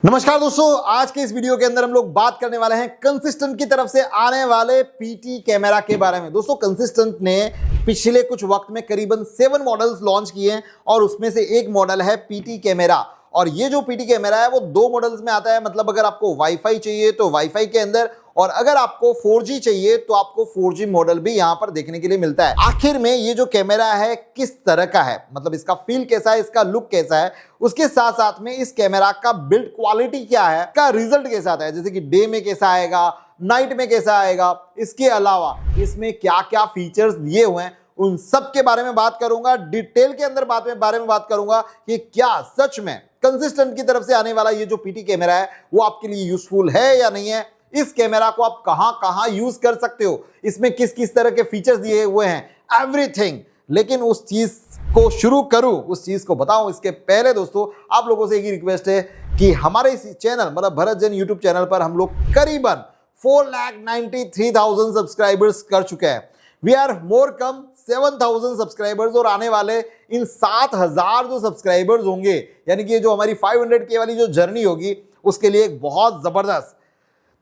नमस्कार दोस्तों, आज के इस वीडियो के अंदर हम लोग बात करने वाले हैं कंसिस्टेंट की तरफ से आने वाले पीटी कैमरा के बारे में। दोस्तों, कंसिस्टेंट ने पिछले कुछ वक्त में करीबन 7 मॉडल्स लॉन्च किए हैं और उसमें से एक मॉडल है पीटी कैमरा। और ये जो पीटी कैमरा है वो 2 मॉडल्स में आता है। मतलब अगर आपको वाईफाई चाहिए तो वाईफाई के अंदर, और अगर आपको 4G चाहिए तो आपको 4G मॉडल भी यहां पर देखने के लिए मिलता है। आखिर में ये जो कैमरा है किस तरह का है, मतलब इसका फील कैसा है, इसका लुक कैसा है, उसके साथ साथ में इस कैमरा का बिल्ड क्वालिटी क्या है, का रिजल्ट कैसा आता है, जैसे कि डे में कैसा आएगा, नाइट में कैसा आएगा, इसके अलावा इसमें क्या क्या फीचर्स दिए हुए हैं, उन सब के बारे में बात करूंगा। डिटेल के अंदर बारे में बात करूंगा कि क्या सच में कंसिस्टेंट की तरफ से आने वाला ये जो पीटी कैमरा है वो आपके लिए यूजफुल है या नहीं है। इस कैमरा को आप कहां कहां यूज कर सकते हो, इसमें किस किस तरह के फीचर्स दिए हुए हैं, एवरीथिंग। लेकिन उस चीज को शुरू करूं, उस चीज को बताऊं इसके पहले दोस्तों आप लोगों से एक ही रिक्वेस्ट है कि हमारे इस चैनल मतलब भरत जैन यूट्यूब चैनल पर हम लोग करीबन 4,93,000 सब्सक्राइबर्स कर चुके हैं। We are more come 7,000 subscribers, और आने वाले इन 7,000 जो सब्सक्राइबर्स होंगे, यानी कि ये जो हमारी 500K वाली जो जर्नी होगी, उसके लिए एक बहुत जबरदस्त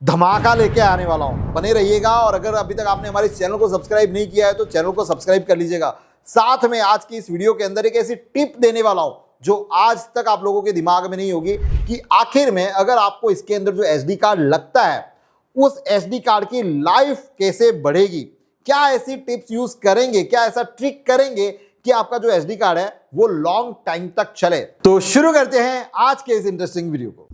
धमाका लेके आने वाला हूं। बने रहिएगा। और अगर अभी तक आपने हमारे चैनल को सब्सक्राइब नहीं किया है तो चैनल को सब्सक्राइब कर लीजिएगा। साथ में आज की इस वीडियो के अंदर एक ऐसी टिप देने वाला हूं जो आज तक आप लोगों के दिमाग में नहीं होगी कि आखिर में अगर आपको इसके अंदर जो SD कार्ड लगता है उस SD कार्ड की लाइफ कैसे बढ़ेगी। क्या ऐसी टिप्स यूज करेंगे, क्या ऐसा ट्रिक करेंगे कि आपका जो SD कार्ड है वो लॉन्ग टाइम तक चले। तो शुरू करते हैं आज के इस इंटरेस्टिंग वीडियो को।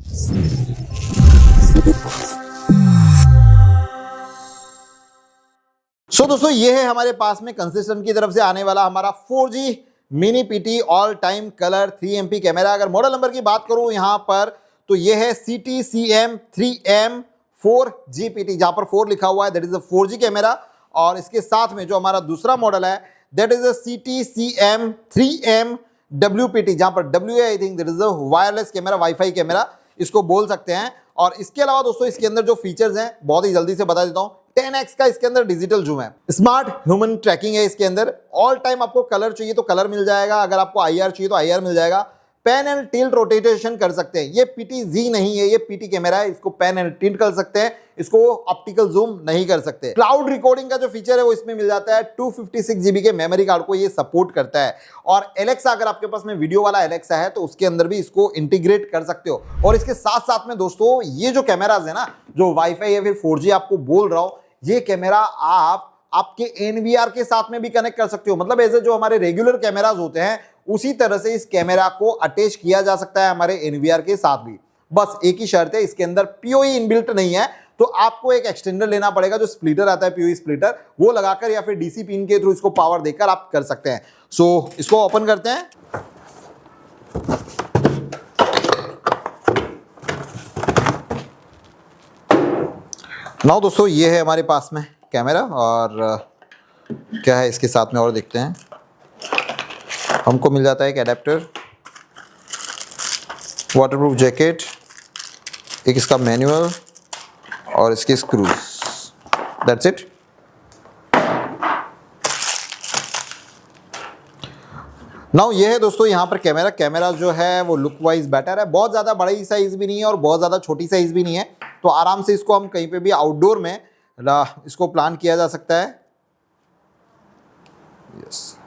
दोस्तों, ये है हमारे पास में कंसिस्टेंट की तरफ से आने वाला हमारा 4G mini PT all time colour 3MP camera. अगर मॉडल नंबर की बात करूं यहां पर तो ये है CTCM3M4GPT, जहां पर 4 लिखा हुआ है, that is a 4G camera. और इसके साथ में जो हमारा दूसरा मॉडल है दैट इज अ CTCM3MWPT, जहां पर W है, I think that is a wireless camera, wifi camera इसको बोल सकते हैं। और इसके अलावा दोस्तों इसके अंदर जो फीचर्स हैं बहुत ही जल्दी से बता देता हूं। 10x का इसके अंदर डिजिटल जूम है, स्मार्ट ह्यूमन ट्रैकिंग है इसके अंदर, ऑल टाइम आपको कलर चाहिए तो कलर मिल जाएगा, अगर आपको IR चाहिए तो IR मिल जाएगा। पैन एंड टिल्ट रोटेशन कर सकते हैं। ये PTZ नहीं है, ये पीटी कैमरा है, इसको पैन एंड टिल्ट कर सकते हैं, इसको ऑप्टिकल जूम नहीं कर सकते। क्लाउड रिकॉर्डिंग का जो फीचर है वो इसमें मिल जाता है। 256GB के मेमोरी कार्ड को ये सपोर्ट करता है। और एलेक्सा, अगर आपके पास में वीडियो वाला एलेक्सा है तो उसके अंदर भी इसको इंटीग्रेट कर सकते हो। और इसके साथ साथ में दोस्तों ये जो कैमराज है ना, जो वाईफाई या फिर 4G आपको बोल रहा हूं, ये कैमरा आपके NVR के साथ में भी कनेक्ट कर सकते हो। मतलब ऐसे जो हमारे रेगुलर कैमराज होते हैं उसी तरह से इस कैमरा को अटैच किया जा सकता है हमारे NVR के साथ भी। बस एक ही शर्त है, इसके अंदर PoE इनबिल्ट नहीं है, तो आपको एक एक्सटेंडर लेना पड़ेगा, जो स्प्लिटर आता है PoE स्प्लिटर, वो लगाकर या फिर DC पिन के थ्रू इसको पावर देकर आप कर सकते हैं। इसको ओपन करते हैं। नाउ दोस्तों ये है हमारे पास में कैमरा, और क्या है इसके साथ में और देखते हैं। हमको मिल जाता है एक एडेप्टर, वाटरप्रूफ जैकेट, एक इसका मैनुअल और इसके स्क्रूज, दैट्स इट। नाउ ये है दोस्तों यहाँ पर कैमरा जो है वो लुक वाइज बेटर है, बहुत ज़्यादा बड़ी साइज भी नहीं है और बहुत ज़्यादा छोटी साइज भी नहीं है, तो आराम से इसको हम कहीं पे भी आउटडोर में इसको प्लान किया जा सकता है। यस।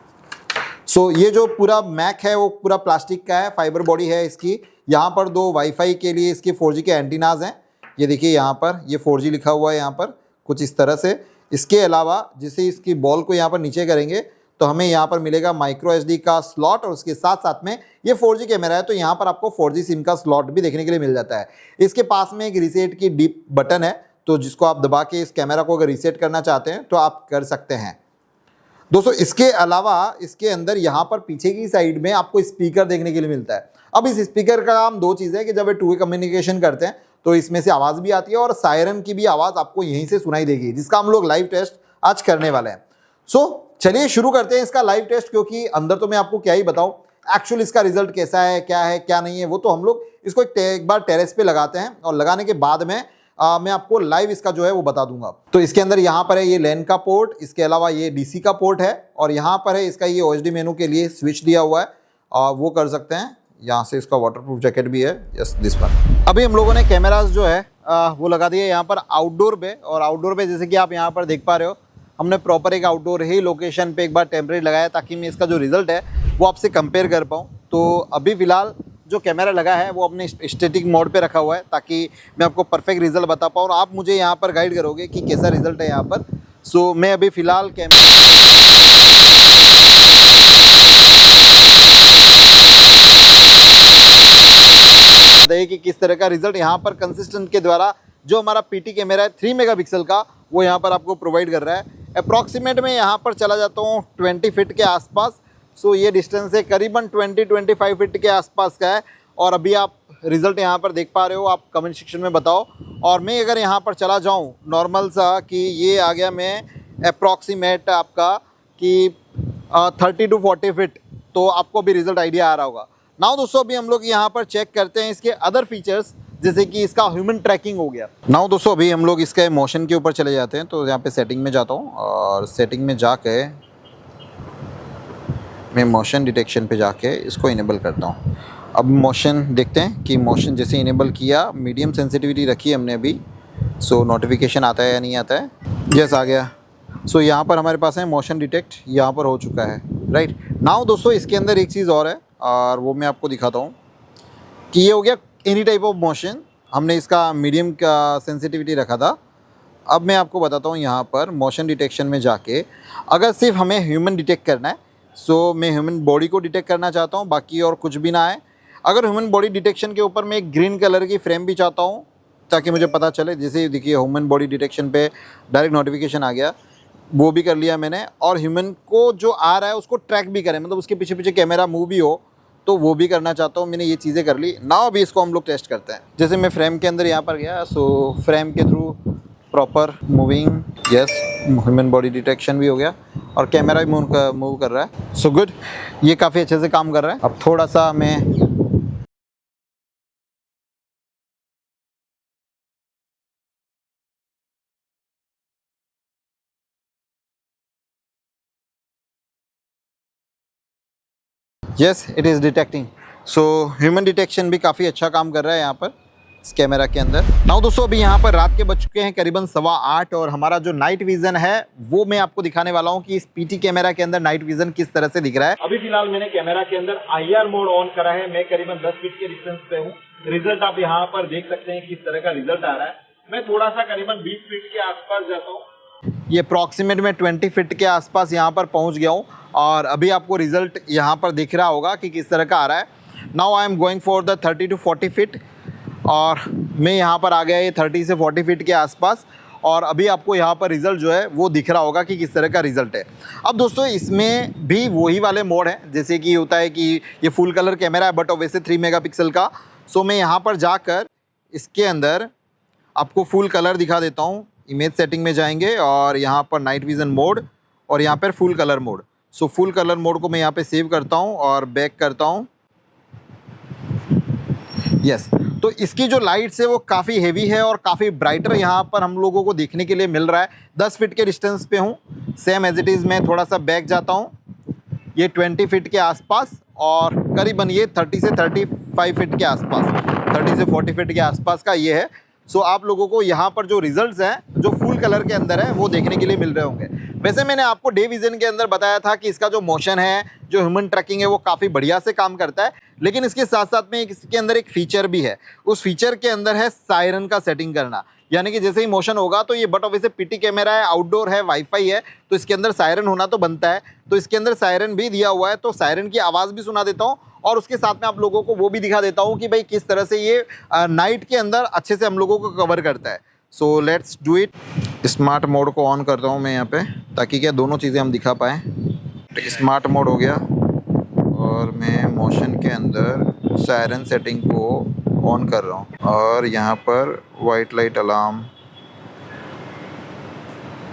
ये जो पूरा मैक है वो पूरा प्लास्टिक का है, फाइबर बॉडी है इसकी। यहाँ पर 2 वाईफाई के लिए इसके 4G के एंटीनाज हैं, ये देखिए यहाँ पर ये 4G लिखा हुआ है यहाँ पर कुछ इस तरह से। इसके अलावा जिसे इसकी बॉल को यहाँ पर नीचे करेंगे तो हमें यहाँ पर मिलेगा माइक्रो SD का स्लॉट, और उसके साथ साथ में ये 4G कैमरा है तो यहाँ पर आपको 4G सिम का स्लॉट भी देखने के लिए मिल जाता है। इसके पास में एक रीसेट की डीप बटन है, तो जिसको आप दबा के इस कैमरा को अगर रीसेट करना चाहते हैं तो आप कर सकते हैं दोस्तों। इसके अलावा इसके अंदर यहाँ पर पीछे की साइड में आपको स्पीकर देखने के लिए मिलता है। अब इस स्पीकर का काम 2 चीज़ है कि जब ये 2 वे कम्युनिकेशन करते हैं तो इसमें से आवाज़ भी आती है और सायरन की भी आवाज़ आपको यहीं से सुनाई देगी, जिसका हम लोग लाइव टेस्ट आज करने वाले हैं। चलिए शुरू करते हैं इसका लाइव टेस्ट, क्योंकि अंदर तो मैं आपको क्या ही बताऊं, एक्चुअल इसका रिजल्ट कैसा है क्या नहीं है वो तो हम लोग इसको एक बार टेरेस पे लगाते हैं, और लगाने के बाद में मैं आपको लाइव इसका जो है वो बता दूंगा। तो इसके अंदर यहाँ पर है ये लैन का पोर्ट, इसके अलावा ये DC का पोर्ट है, और यहाँ पर है इसका ये OSD मेनू के लिए स्विच दिया हुआ है, वो कर सकते हैं। यहाँ से इसका वाटरप्रूफ जैकेट भी है, यस दिस वन। अभी हम लोगों ने कैमरास जो है वो लगा दिए यहाँ पर आउटडोर पे, और आउटडोर पे जैसे कि आप यहाँ पर देख पा रहे हो, हमने प्रॉपर एक आउटडोर ही लोकेशन पे एक बार टेम्परेरी लगाया ताकि मैं इसका जो रिज़ल्ट है वो आपसे कंपेयर कर पाऊँ। तो अभी फ़िलहाल जो कैमरा लगा है वो अपने स्टैटिक मोड पे रखा हुआ है ताकि मैं आपको परफेक्ट रिज़ल्ट बता पाऊँ, और आप मुझे यहाँ पर गाइड करोगे कि कैसा रिज़ल्ट है यहाँ पर। सो मैं अभी फ़िलहाल कि किस तरह का रिजल्ट यहाँ पर कंसिस्टेंट के द्वारा जो हमारा पीटी कैमरा है 3 मेगापिक्सल का वो यहाँ पर आपको प्रोवाइड कर रहा है। अप्रॉक्सीमेट में यहाँ पर चला जाता हूँ 20 फीट के आसपास। सो ये डिस्टेंस है करीबन 20-25 फीट के आसपास का है, और अभी आप रिज़ल्ट यहाँ पर देख पा रहे हो, आप कमेंट सेक्शन में बताओ। और मैं अगर यहाँ पर चला जाऊँ नॉर्मल सा कि ये आ गया मैं अप्रॉक्सीमेट आपका कि 30 to 40 फीट, तो आपको भी रिज़ल्ट आइडिया आ रहा होगा। नाउ दोस्तों अभी हम लोग यहाँ पर चेक करते हैं इसके अदर फीचर्स, जैसे कि इसका ह्यूमन ट्रैकिंग हो गया। नाउ दोस्तों अभी हम लोग इसके मोशन के ऊपर चले जाते हैं। तो यहाँ पे सेटिंग में जाता हूँ, और सेटिंग में जाके मैं मोशन डिटेक्शन पे जाके इसको इनेबल करता हूँ। अब मोशन देखते हैं कि मोशन जैसे इनेबल किया, मीडियम सेंसिटिविटी रखी है हमने अभी। सो नोटिफिकेशन आता है या नहीं आता है, यस आ गया। सो यहाँ पर हमारे पास है मोशन डिटेक्ट, यहाँ पर हो चुका है, राइट। नाउ दोस्तों इसके अंदर एक चीज़ और है, और वो मैं आपको दिखाता हूँ कि ये हो गया एनी टाइप ऑफ मोशन। हमने इसका मीडियम का सेंसिटिविटी रखा था। अब मैं आपको बताता हूँ यहाँ पर मोशन डिटेक्शन में जाके, अगर सिर्फ हमें ह्यूमन डिटेक्ट करना है, सो मैं ह्यूमन बॉडी को डिटेक्ट करना चाहता हूँ, बाकी और कुछ भी ना आए। अगर ह्यूमन बॉडी डिटेक्शन के ऊपर मैं एक ग्रीन कलर की फ्रेम भी चाहता हूँ ताकि मुझे पता चले, जैसे देखिए ह्यूमन बॉडी डिटेक्शन पे डायरेक्ट नोटिफिकेशन आ गया, वो भी कर लिया मैंने। और ह्यूमन को जो आ रहा है उसको ट्रैक भी करें, मतलब उसके पीछे पीछे कैमरा मूव भी हो, तो वो भी करना चाहता हूँ। मैंने ये चीज़ें कर ली। नाउ अभी इसको हम लोग टेस्ट करते हैं। जैसे मैं फ्रेम के अंदर यहाँ पर गया, सो फ्रेम के through proper moving, yes human body detection भी हो गया, और कैमरा भी मूव कर रहा है। सो गुड, ये काफ़ी अच्छे से काम कर रहा है। अब थोड़ा सा मैं yes it is detecting. So human detection भी काफ़ी अच्छा काम कर रहा है यहाँ पर इस कैमरा के अंदर। नाउ दोस्तों अभी यहाँ पर रात के बज चुके हैं करीबन 8:15, और हमारा जो नाइट विजन है वो मैं आपको दिखाने वाला हूँ कि इस पीटी कैमरा के अंदर नाइट विजन किस तरह से दिख रहा है। अभी फिलहाल मैंने कैमरा के अंदर IR मोड ऑन करा है। मैं करीबन 10 फीट के डिस्टेंस पे हूँ। रिजल्ट आप यहाँ पर देख सकते हैं किस तरह का रिजल्ट आ रहा है। मैं थोड़ा सा करीबन 20 फीट के आसपास जाता हूँ, ये अप्रॉक्सीमेट में 20 फीट के आसपास यहाँ पर पहुँच गया हूँ, और अभी आपको रिजल्ट यहाँ पर दिख रहा होगा कि किस तरह का आ रहा है। Now I am going for the 30 to 40 feet, और मैं यहाँ पर आ गया ये 30 से 40 फीट के आसपास, और अभी आपको यहाँ पर रिज़ल्ट जो है वो दिख रहा होगा कि किस तरह का रिज़ल्ट है। अब दोस्तों इसमें भी वही वाले मोड हैं, जैसे कि होता है कि ये फुल कलर कैमरा है बट वैसे 3 मेगापिक्सल का। सो मैं यहाँ पर जाकर इसके अंदर आपको फुल कलर दिखा देता हूँ। इमेज सेटिंग में जाएंगे, और यहाँ पर नाइट विज़न मोड, और यहाँ पर full colour mode. So full colour mode को मैं यहाँ पे सेव करता हूँ और बैक करता हूँ, यस। तो इसकी जो लाइट्स है वो काफ़ी हेवी है और काफ़ी ब्राइटर यहाँ पर हम लोगों को देखने के लिए मिल रहा है। 10 फीट के डिस्टेंस पे हूँ, सेम एज इट इज़। मैं थोड़ा सा बैक जाता हूँ, ये 20 फीट के आसपास, और करीबन ये 30 से 35 फीट के आसपास, 30 से 40 फीट के आसपास का ये है। सो आप लोगों को यहाँ पर जो रिजल्ट्स हैं जो फुल कलर के अंदर है वो देखने के लिए मिल रहे होंगे। वैसे मैंने आपको डे विजन के अंदर बताया था कि इसका जो मोशन है, जो ह्यूमन ट्रैकिंग है, वो काफ़ी बढ़िया से काम करता है, लेकिन इसके साथ साथ में इसके अंदर एक फ़ीचर भी है। उस फीचर के अंदर है सायरन का सेटिंग करना, यानी कि जैसे ही मोशन होगा तो ये, बट ऑब्वियसली पीटी कैमरा है, आउटडोर है, वाईफाई है, तो इसके अंदर सायरन होना तो बनता है। तो इसके अंदर सायरन भी दिया हुआ है, तो सायरन की आवाज़ भी सुना देता हूँ, और उसके साथ में आप लोगों को वो भी दिखा देता हूँ कि भाई किस तरह से ये नाइट के अंदर अच्छे से हम लोगों को कवर करता है। So let's do it. Smart mode को ऑन करता हूँ मैं यहाँ पे, ताकि क्या दोनों चीज़ें हम दिखा पाएँ। स्मार्ट मोड हो गया, और मैं मोशन के अंदर सायरन सेटिंग को ऑन कर रहा हूँ, और यहाँ पर white light alarm,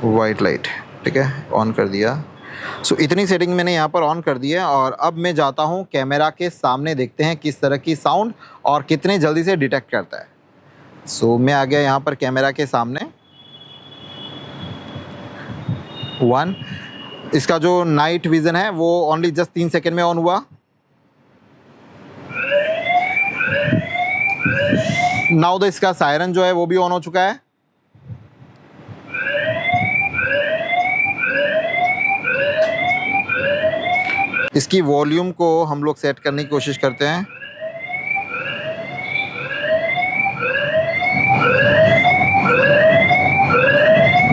white light, ठीक है, ऑन कर दिया। सो इतनी सेटिंग मैंने यहाँ पर ऑन कर दी है, और अब मैं जाता हूँ कैमरा के सामने, देखते हैं किस तरह की साउंड और कितने जल्दी से डिटेक्ट करता है। सो मैं आ गया यहाँ पर कैमरा के सामने। 1, इसका जो नाइट विज़न है वो ओनली जस्ट 3 सेकेंड में ऑन हुआ। नाउ द इसका सायरन जो है वो भी ऑन हो चुका है। इसकी वॉल्यूम को हम लोग सेट करने की कोशिश करते हैं।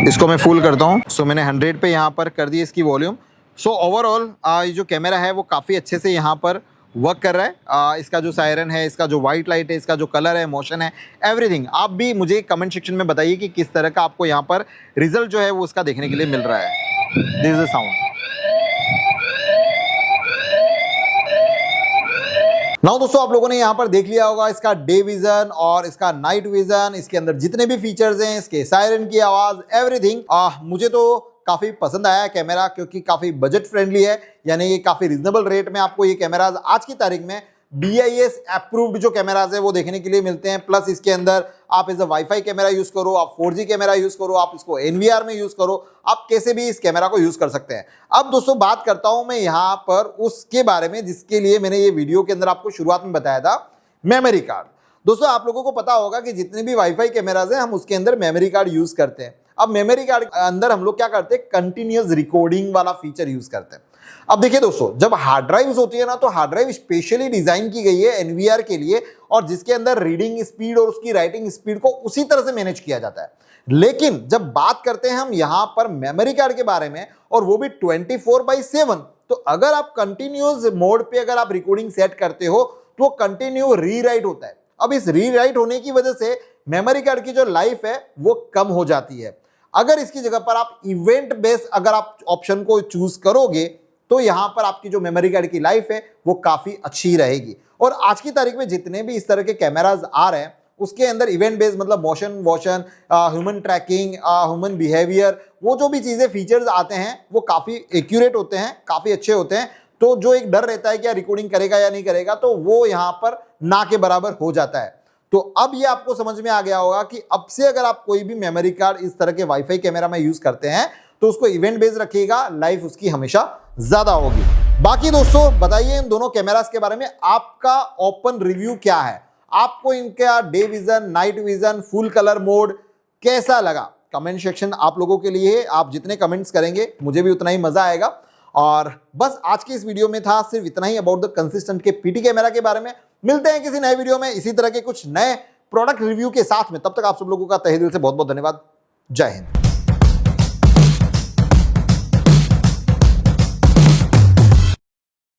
इसको मैं फुल करता हूँ। सो मैंने 100 पे यहाँ पर कर दी इसकी वॉल्यूम। सो ओवरऑल ये जो कैमरा है वो काफ़ी अच्छे से यहाँ पर वर्क कर रहा है। इसका जो सायरन है, इसका जो वाइट लाइट है, इसका जो कलर है, मोशन है, एवरीथिंग। आप भी मुझे कमेंट सेक्शन में बताइए कि किस तरह का आपको यहाँ पर रिजल्ट जो है वो उसका देखने के लिए मिल रहा है। This is the sound. Now दोस्तों, आप लोगों ने यहाँ पर देख लिया होगा इसका डे विजन और इसका नाइट विजन, इसके अंदर जितने भी फीचर्स हैं, इसके सायरन की आवाज, एवरीथिंग। मुझे तो काफी पसंद आया कैमरा, क्योंकि काफी बजट फ्रेंडली है, यानी कि काफी रिजनेबल रेट में आपको ये कैमराज आज की तारीख में BIS अप्रूव्ड जो कैमराज है वो देखने के लिए मिलते हैं। प्लस इसके अंदर आप as a Wi-Fi camera use करो, आप 4G कैमरा यूज करो, आप इसको NVR में यूज करो, आप कैसे भी इस कैमरा को यूज कर सकते हैं। अब दोस्तों बात करता हूं मैं यहाँ पर उसके बारे में जिसके लिए मैंने ये वीडियो के अंदर आपको शुरुआत में बताया था, मेमोरी कार्ड। दोस्तों आप लोगों को पता होगा कि जितने भी वाईफाई कैमराज हैं हम उसके अंदर मेमोरी कार्ड यूज करते हैं। अब मेमोरी कार्ड के अंदर हम लोग क्या करते हैं, कंटिन्यूअस रिकॉर्डिंग वाला फीचर यूज करते हैं। अब देखिए दोस्तों, जब हार्ड ड्राइव्स होती है ना, तो हार्ड ड्राइव स्पेशली डिजाइन की गई है NVR के लिए, और जिसके अंदर रीडिंग स्पीड और उसकी राइटिंग स्पीड को उसी तरह से मैनेज किया जाता है। लेकिन जब बात करते हैं हम यहां पर मेमोरी कार्ड के बारे में, और वो भी 24/7, तो अगर आप कंटिन्यूअस मोड पे अगर आप रिकॉर्डिंग सेट करते हो तो कंटिन्यू रीराइट होता है। अब इस रीराइट होने की वजह से मेमोरी कार्ड की जो लाइफ है वो कम हो जाती है। अगर इसकी जगह पर आप इवेंट बेस्ड अगर आप ऑप्शन को चूज करोगे तो यहां पर आपकी जो मेमोरी कार्ड की लाइफ है वो काफी अच्छी रहेगी। और आज की तारीख में जितने भी इस तरह के कैमराज आ रहे हैं उसके अंदर इवेंट बेस्ड, मतलब मोशन वॉशन, ह्यूमन ट्रैकिंग, ह्यूमन बिहेवियर, वो जो भी चीजें फीचर्स आते हैं वो काफी एक्यूरेट होते हैं, काफी अच्छे होते हैं। तो जो एक डर रहता है कि रिकॉर्डिंग करेगा या नहीं करेगा, तो वो यहाँ पर ना के बराबर हो जाता है। तो अब ये आपको समझ में आ गया होगा कि अब से अगर आप कोई भी मेमोरी कार्ड इस तरह के वाईफाई कैमरा में यूज करते हैं तो उसको इवेंट बेस्ड रखिएगा, लाइफ उसकी हमेशा ज्यादा होगी। बाकी दोस्तों बताइए इन दोनों कैमरास के बारे में आपका ओपन रिव्यू क्या है, आपको इनका day vision, night vision, full colour mode कैसा लगा? कमेंट सेक्शन आप लोगों के लिए, आप जितने कमेंट्स करेंगे मुझे भी उतना ही मजा आएगा। और बस आज की इस वीडियो में था सिर्फ इतना ही अबाउट द कंसिस्टेंट के PT कैमरा के बारे में। मिलते हैं किसी नए वीडियो में इसी तरह के कुछ नए प्रोडक्ट रिव्यू के साथ में। तब तक आप सब लोगों का तहे दिल से बहुत बहुत धन्यवाद। जय हिंद।